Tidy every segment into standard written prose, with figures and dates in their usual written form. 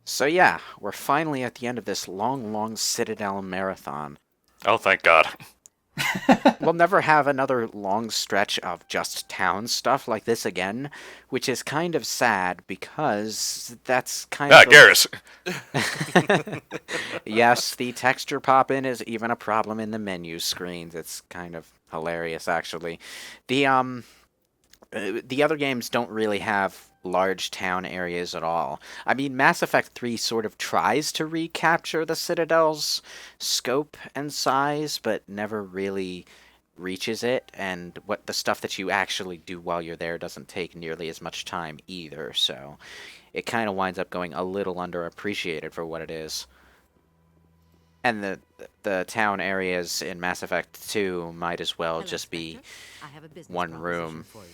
So yeah, we're finally at the end of this long, long Citadel marathon. Oh, thank God. We'll never have another long stretch of just town stuff like this again, which is kind of sad because that's kind of Ah, the... Garrus. Yes, the texture pop-in is even a problem in the menu screens. It's kind of hilarious, actually. The the other games don't really have large town areas at all. I mean, Mass Effect 3 sort of tries to recapture the Citadel's scope and size, but never really reaches it, and what the stuff that you actually do while you're there doesn't take nearly as much time either, so it kind of winds up going a little underappreciated for what it is. And the town areas in Mass Effect 2 might as well Hello, just be Spectre. I have a business one proposition room. for you.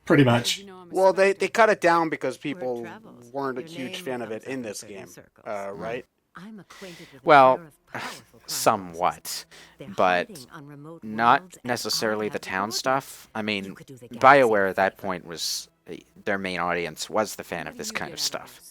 Pretty As much. you know, I'm a Well, they smuggler. cut it down because Word people travels. weren't a Your huge name fan of comes it up in in this certain game, circles. right? I'm acquainted with a Well, pair of powerful crime somewhat, bosses. They're but hiding on remote not worlds, and necessarily I the have the town coordinates. stuff. I You mean, could do the galaxy a BioWare at that favor. point was their main audience was the fan of this kind of stuff.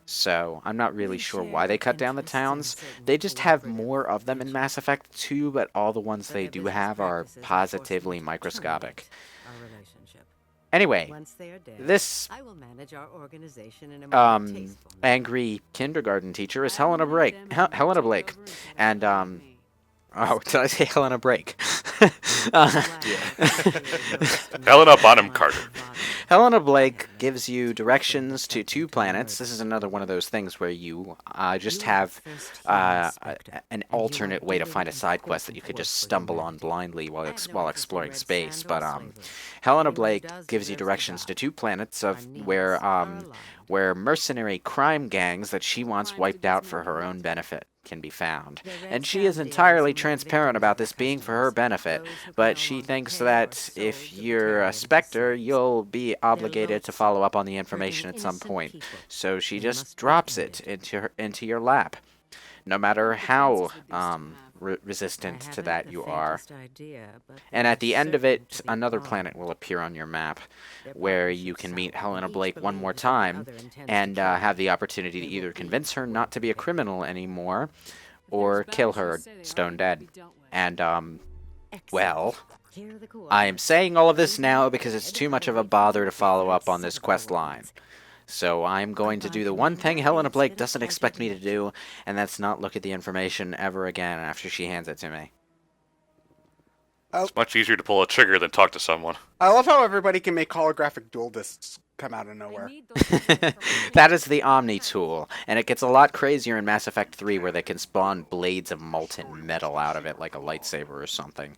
So I'm not really We sure share why they cut down the interests in towns. certain They just have cooperative more of them in Mass ventures, Effect 2, but all the ones but they their do business have are practices have forced me positively to microscopic. terminate our relationship. Anyway, Once they are dead, this I will manage our organization in a more tasteful manner. angry kindergarten teacher is Helena Blake. Helena Blake, and oh, did I say Helena Blake? uh, Helena Bonham Carter. Helena Blake gives you directions to two planets. This is another one of those things where you just have an alternate way to find a side quest that you could just stumble on blindly while exploring space. But Helena Blake gives you directions to two planets of where mercenary crime gangs that she wants wiped out for her own benefit can be found. And she is entirely transparent about this being for her benefit, but she thinks that if you're a Spectre, you'll be obligated to follow up on the information at some point. So she just drops it into your lap, no matter how resistant to that you are. And at the end of it, another planet will appear on your map, where you can meet Helena Blake one more time, and have the opportunity to either convince her not to be a criminal anymore, or kill her stone dead. And, well, I am saying all of this now because it's too much of a bother to follow up on this quest line. So I'm going to do the one thing Helena Blake doesn't expect me to do, and that's not look at the information ever again after she hands it to me. It's much easier to pull a trigger than talk to someone. I love how everybody can make holographic dual discs come out of nowhere. That is the Omni tool, and it gets a lot crazier in Mass Effect 3 where they can spawn blades of molten metal out of it like a lightsaber or something.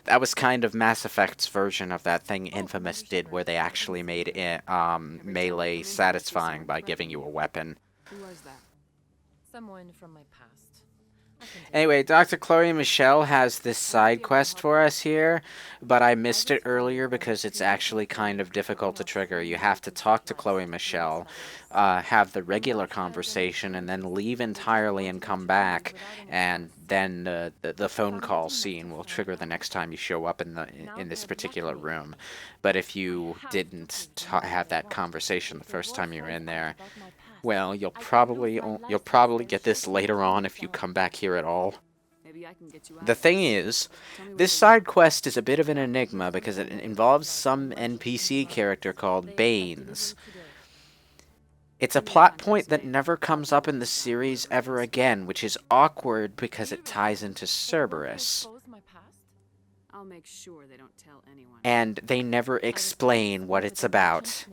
That was kind of Mass Effect's version of that thing Infamous did where they actually made it, melee satisfying by giving you a weapon. Who was that? Someone from my past. Anyway, Dr. Chloe Michelle has this side quest for us here, but I missed it earlier because it's actually kind of difficult to trigger. You have to talk to Chloe Michelle, have the regular conversation, and then leave entirely and come back, and then the phone call scene will trigger the next time you show up in this particular room. But if you didn't have that conversation the first time you were in there, well, you'll probably get this later on if you come back here at all. The thing is, this side quest is a bit of an enigma because it involves some NPC character called Baines. It's a plot point that never comes up in the series ever again, which is awkward because it ties into Cerberus. I'll make sure they don't tell anyone. And they never explain what it's about.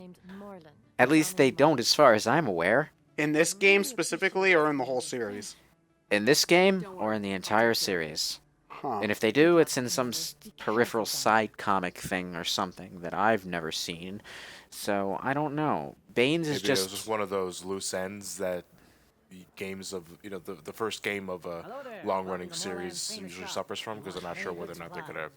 At least they don't as far as I'm aware. In this game specifically, or in the whole series? In this game, or in the entire series. Huh. And if they do, it's in some peripheral side comic thing or something that I've never seen. So, I don't know. Baines is Maybe just... it was just one of those loose ends that the games of, the first game of a long-running series usually suffers from, because I'm not sure whether or not they're going to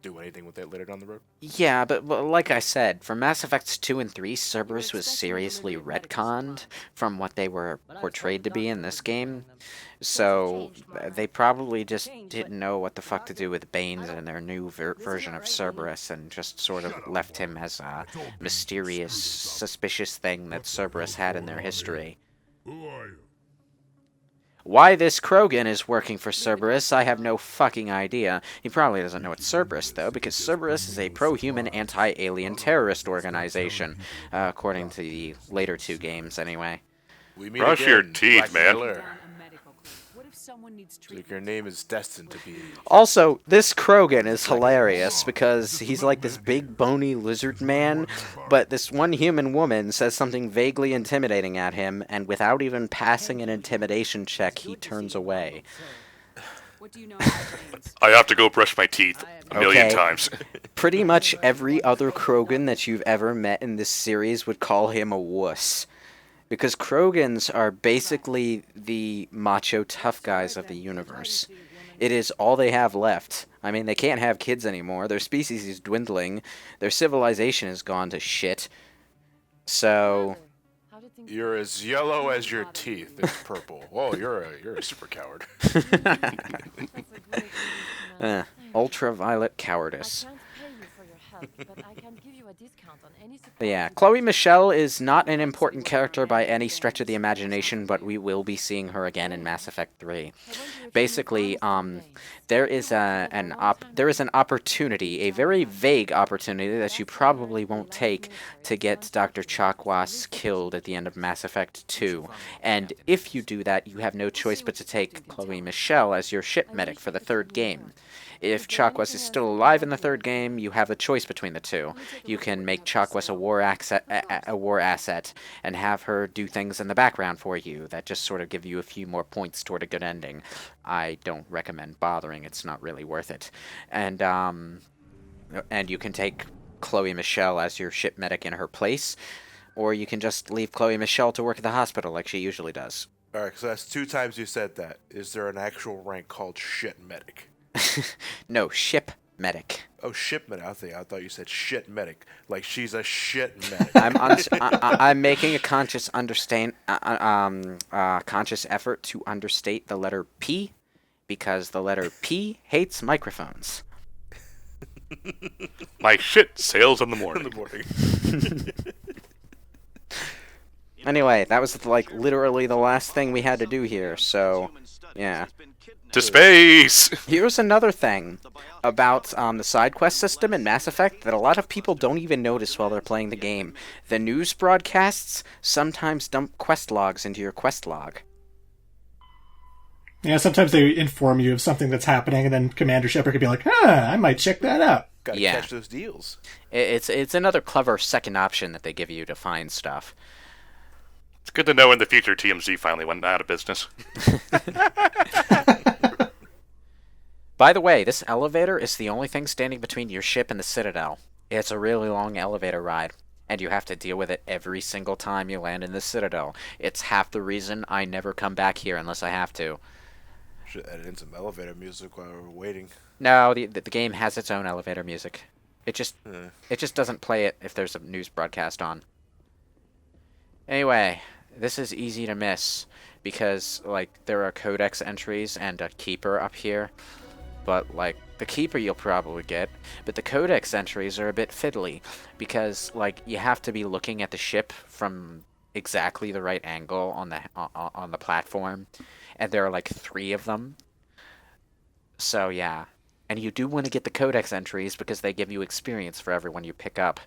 do anything with it later down the road. Yeah, but like I said, for Mass Effects 2 and 3, Cerberus was seriously retconned from what they were portrayed to be in this game. So they probably just didn't know what the fuck to do with Baines and their new version of Cerberus and just sort of left him as a mysterious, suspicious thing that Cerberus had in their history. Why this Krogan is working for Cerberus, I have no fucking idea. He probably doesn't know it's Cerberus, though, because Cerberus is a pro-human, anti-alien terrorist organization, according to the later 2 games, anyway. We meet Brush again, your teeth, Black man. Miller. A medical clinic. What if someone needs Like treatment? your name is destined to be. Also, this Krogan is hilarious because he's like this big bony lizard man, but this one human woman says something vaguely intimidating at him, and without even passing an intimidation check, he turns away. What do you know about Baines? I have to go brush my teeth a million Okay. times. Pretty much every other Krogan that you've ever met in this series would call him a wuss. Because Krogans are basically the macho tough guys of the universe. It is all they have left. I mean, they can't have kids anymore. Their species is dwindling. Their civilization has gone to shit. So, You're as yellow as your teeth. It's purple. Whoa, you're a super coward. ultraviolet cowardice. I can't pay you for your help, but I can give you a discount on any support. But yeah, Chloe Michelle is not an important character by any stretch of the imagination, but we will be seeing her again in Mass Effect 3. Basically, there is an opportunity, a very vague opportunity that you probably won't take to get Dr. Chakwas killed at the end of Mass Effect 2. And if you do that, you have no choice but to take Chloe Michelle as your ship medic for the 3rd game. If Chakwas is still alive in the 3rd game, you have a choice between the two. You can make Chakwas a war asset and have her do things in the background for you that just sort of give you a few more points toward a good ending. I don't recommend bothering, it's not really worth it. And you can take Chloe Michelle as your ship medic in her place, or you can just leave Chloe Michelle to work at the hospital like she usually does. Alright, so that's 2 times you said that. Is there an actual rank called shit medic? No, ship medic. Oh, ship medic. I thought you said shit medic. Like she's a shit medic. I'm making a conscious conscious effort to understate the letter P, because the letter P hates microphones. My shit sails in the In morning. the morning. Anyway, that was like literally the last thing we had to do here, so yeah. To space! Here's another thing about the side quest system in Mass Effect that a lot of people don't even notice while they're playing the game. The news broadcasts sometimes dump quest logs into your quest log. Yeah, sometimes they inform you of something that's happening, and then Commander Shepard could be like, I might check that out. Gotta Yeah. catch those deals. It's another clever second option that they give you to find stuff. It's good to know in the future TMZ finally went out of business. By the way, this elevator is the only thing standing between your ship and the Citadel. It's a really long elevator ride, and you have to deal with it every single time you land in the Citadel. It's half the reason I never come back here unless I have to. Should edit in some elevator music while we're waiting. No, the game has its own elevator music. It just Yeah. doesn't play it if there's a news broadcast on. Anyway, this is easy to miss because like there are codex entries and a keeper up here. But like the keeper you'll probably get, but the codex entries are a bit fiddly because like you have to be looking at the ship from exactly the right angle on the platform, and there are like 3 of them. So yeah, and you do want to get the codex entries because they give you experience for everyone you pick up.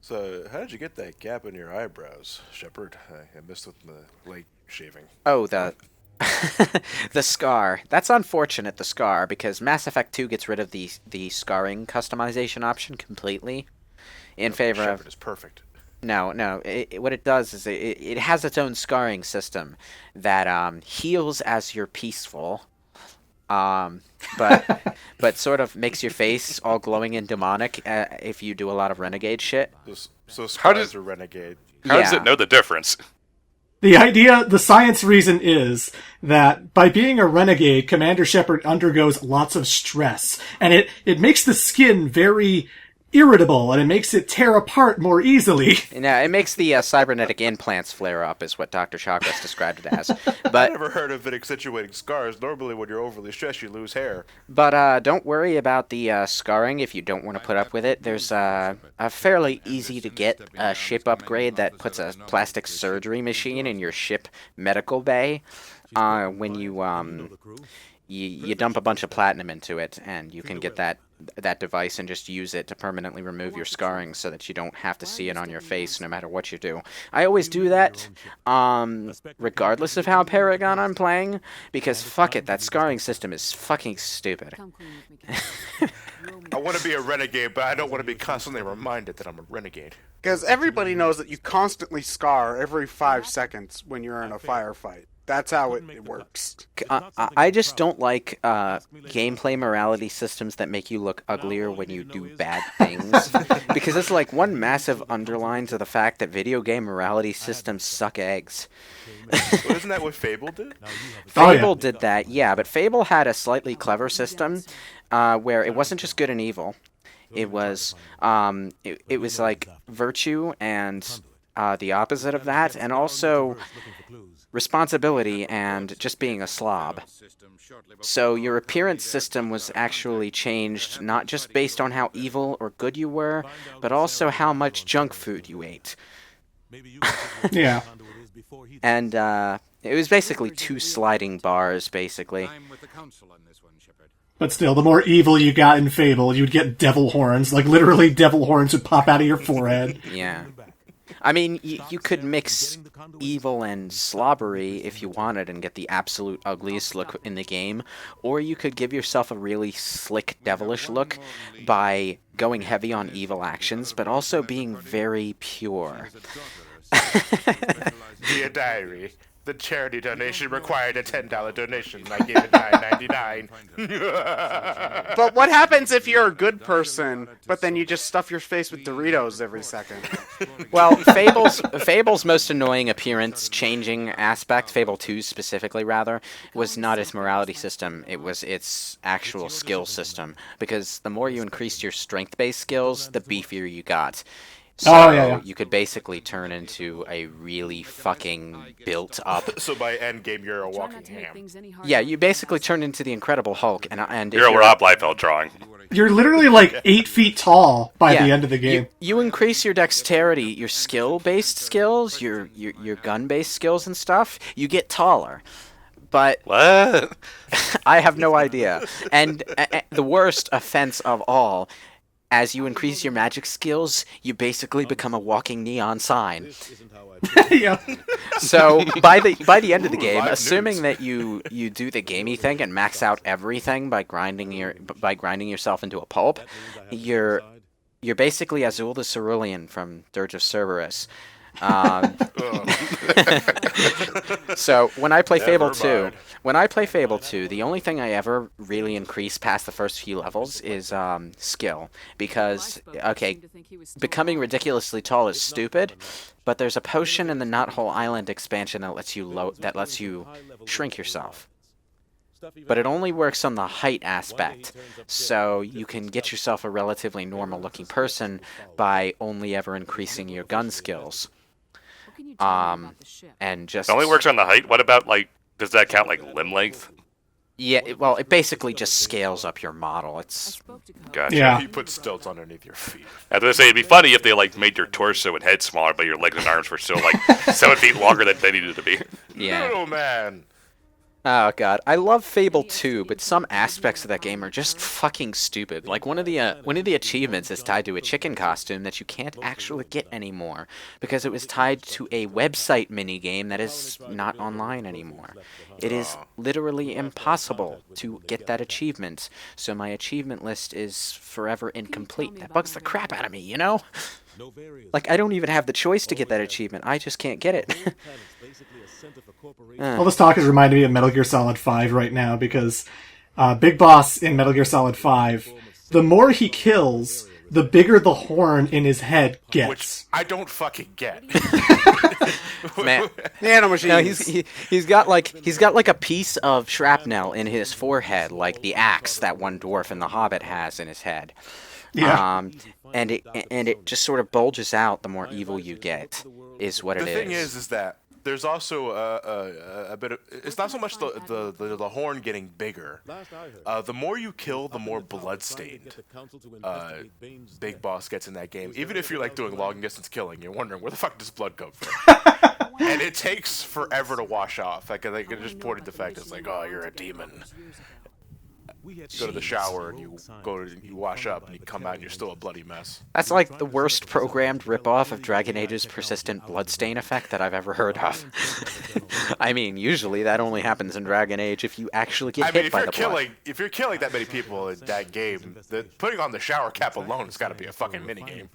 So, how did you get that gap in your eyebrows, Shepard? I missed with the late shaving. Oh, the the scar. That's unfortunate, the scar, because Mass Effect 2 gets rid of the scarring customization option completely in favor Shepard of... is perfect. No, what it does is it has its own scarring system that heals as you're peaceful, but sort of makes your face all glowing and demonic if you do a lot of renegade shit. So How does- Scar's a renegade. How does Yeah. it know the difference? The science reason is that by being a renegade, Commander Shepard undergoes lots of stress, and it makes the skin very irritable, and it makes it tear apart more easily. Yeah, it makes the cybernetic implants flare up, is what Dr. Chakras described it as. I But never heard of it accentuating scars. Normally, when you're overly stressed, you lose hair. don't worry about the scarring if you don't want to put up with it. There's a fairly easy to get ship upgrade that puts a plastic surgery machine in your ship medical bay. When you dump a bunch of platinum into it, and you can get that device and just use it to permanently remove your scarring so that you don't have to see it on your face no matter what you do. I always do that, regardless of how Paragon I'm playing, because fuck it, that scarring system is fucking stupid. Come clean with me, I want to be a renegade, but I don't want to be constantly reminded that I'm a renegade. Because everybody knows that you constantly scar every 5 seconds when you're in a firefight. That's how it works. I just don't like gameplay morality systems that make you look uglier when you do bad things. Because it's like one massive underline to the fact that video game morality systems suck eggs. Well, isn't that what Fable did? Fable did that, yeah, but Fable had a slightly clever system where it wasn't just good and evil. It was it was like virtue and the opposite of that, and also responsibility and just being a slob. So your appearance system was actually changed not just based on how evil or good you were, but also how much junk food you ate. Yeah. And it was basically 2 sliding bars, basically. But still, the more evil you got in Fable, you'd get devil horns. Like, literally, devil horns would pop out of your forehead. Yeah. I mean, you could mix evil and slobbery if you wanted and get the absolute ugliest look in the game, or you could give yourself a really slick, devilish look by going heavy on evil actions, but also being very pure. Dear Diary, the charity donation required a $10 donation. I gave it $9.99. But what happens if you're a good person, but then you just stuff your face with Doritos every second? Well, Fable's most annoying appearance-changing aspect, Fable 2 specifically, rather, was not its morality system. It was its actual skill system. Because the more you increased your strength-based skills, the beefier you got. So you could basically turn into a really fucking built-up... So by endgame, you're a walking ham. Yeah, you basically turn into the Incredible Hulk, and You're a Rob Liefeld drawing. You're literally like 8 feet tall by the end of the game. You increase your dexterity, your skill-based skills, your gun-based skills and stuff, you get taller. But What? I have no idea. And the worst offense of all, as you increase your magic skills, you basically become a walking neon sign. Yeah. So by the end of the game, live assuming that you do the gamey thing and max out everything by grinding yourself into a pulp, you're basically Azul the Cerulean from Dirge of Cerberus. So when I play Fable 2, the only thing I ever really increase past the first few levels is skill, because becoming ridiculously tall is stupid, but there's a potion in the Knothole Island expansion that lets you shrink yourself. But it only works on the height aspect, so you can get yourself a relatively normal-looking person by only ever increasing your gun skills. And just... It only works on the height? What about, like, does that count, like, limb length? Yeah, well, it basically just scales up your model. It's... Gotcha. Yeah. You put stilts underneath your feet. I was gonna say, it'd be funny if they, like, made your torso and head smaller, but your legs and arms were still, like, 7 feet longer than they needed to be. Yeah. Little man. Oh god, I love Fable 2, but some aspects of that game are just fucking stupid. Like one of the achievements is tied to a chicken costume that you can't actually get anymore because it was tied to a website minigame that is not online anymore. It is literally impossible to get that achievement, so my achievement list is forever incomplete. That bugs the crap out of me, you know? Like, I don't even have the choice to get that achievement. I just can't get it. All this talk is reminding me of Metal Gear Solid 5 right now, because Big Boss in Metal Gear Solid 5, the more he kills, the bigger the horn in his head gets. Which I don't fucking get. Man, Nanomachines. no, he's got like a piece of shrapnel in his forehead, like the axe that one dwarf in The Hobbit has in his head. Yeah. And it just sort of bulges out the more evil you get, is what it is. The thing is that there's also a bit of. It's not so much the horn getting bigger. The more you kill, the more bloodstained Big Boss gets in that game. Even if you're like doing long distance killing, you're wondering where the fuck does blood come from. And it takes forever to wash off. Like they can just point at the fact it's like, oh, you're a demon. You go to the shower and you wash up and you come out and you're still a bloody mess. That's like the worst programmed ripoff of Dragon Age's persistent bloodstain effect that I've ever heard of. I mean, usually that only happens in Dragon Age if you actually get hit by the blood. If you're killing that many people in that game, putting on the shower cap alone has got to be a fucking minigame.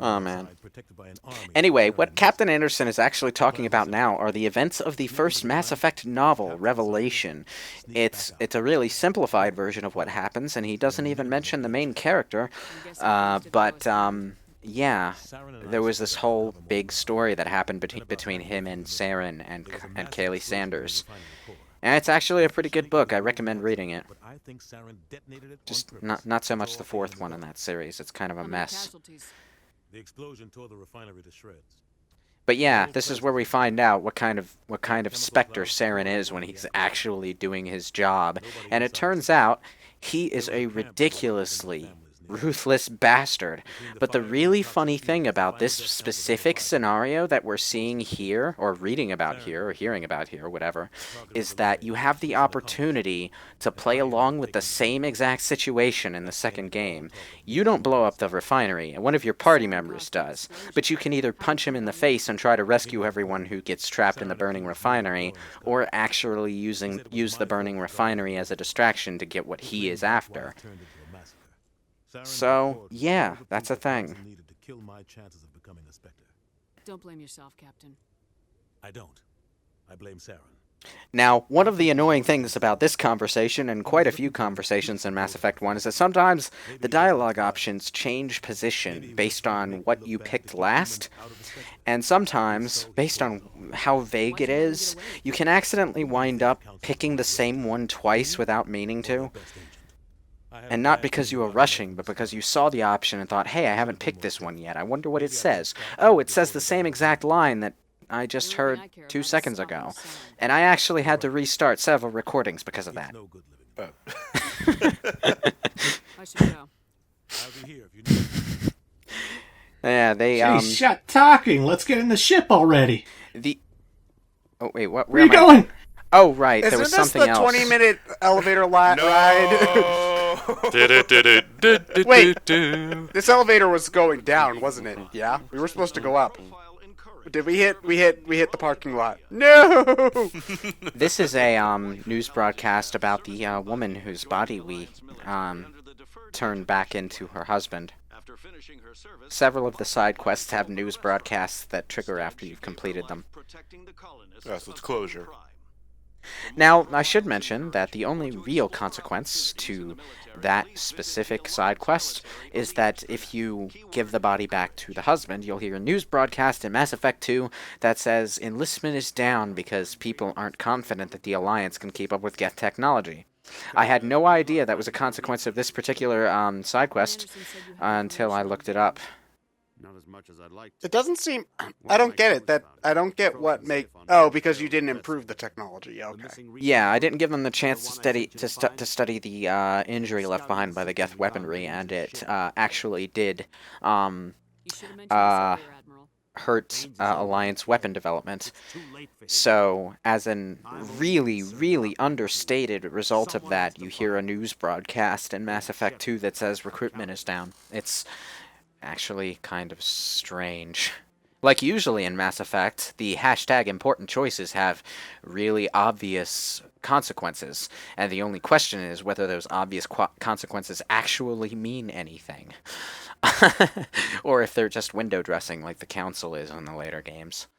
Oh, man. Anyway, what Captain Anderson is actually talking about now are the events of the first Mass Effect novel, Revelation. It's a really simplified version of what happens, and he doesn't even mention the main character, yeah, there was this whole big story that happened between him and Saren and Kaylee Sanders. And it's actually a pretty good book. I recommend reading it. Just not so much the fourth one in that series. It's kind of a mess. The explosion tore the refinery to shreds. But yeah, this is where we find out what kind of specter Saren is when he's actually doing his job. And it turns out he is a ridiculously ruthless bastard. But the really funny thing about this specific scenario that we're seeing here, or reading about here, or hearing about here, whatever, is that you have the opportunity to play along with the same exact situation in the second game. You don't blow up the refinery, and one of your party members does, but you can either punch him in the face and try to rescue everyone who gets trapped in the burning refinery, or actually use the burning refinery as a distraction to get what he is after. So, yeah, that's a thing. Don't blame yourself, Captain. I don't. I blame Saren. Now, one of the annoying things about this conversation, and quite a few conversations in Mass Effect 1, is that sometimes the dialogue options change position based on what you picked last, and sometimes, based on how vague it is, you can accidentally wind up picking the same one twice without meaning to. And not because you were rushing, but because you saw the option and thought, hey, I haven't picked this one yet. I wonder what it says. Oh, it says the same exact line that I just heard 2 seconds ago. And I actually had to restart several recordings because of that. I should go. I'll be here if you need. Yeah, they, Jeez, shut talking. Let's get in the ship already. Oh, wait, what? Where are you going? Oh, right, there Isn't was this something the else. 20-minute elevator ride? Wait, Wait, this elevator was going down, wasn't it? Yeah, we were supposed to go up. Did we hit the parking lot? No. This is a news broadcast about the woman whose body we turned back into her husband. Several of the side quests have news broadcasts that trigger after you've completed them. Yeah, so it's closure. Now, I should mention that the only real consequence to that specific side quest is that if you give the body back to the husband, you'll hear a news broadcast in Mass Effect 2 that says enlistment is down because people aren't confident that the Alliance can keep up with Geth technology. I had no idea that was a consequence of this particular side quest until I looked it up. Not as much as I'd like. It doesn't seem. I don't get it. I don't get what make. Oh, because you didn't improve the technology. Okay. Yeah, I didn't give them the chance to study the injury left behind by the Geth weaponry, and it actually did You should have mentioned this earlier, Admiral. hurt Alliance weapon development. So, as an really, really understated result of that, you hear a news broadcast in Mass Effect 2 that says recruitment is down. It's actually kind of strange. Like usually in Mass Effect, the hashtag important choices have really obvious consequences, and the only question is whether those obvious consequences actually mean anything. Or if they're just window dressing like the Council is in the later games.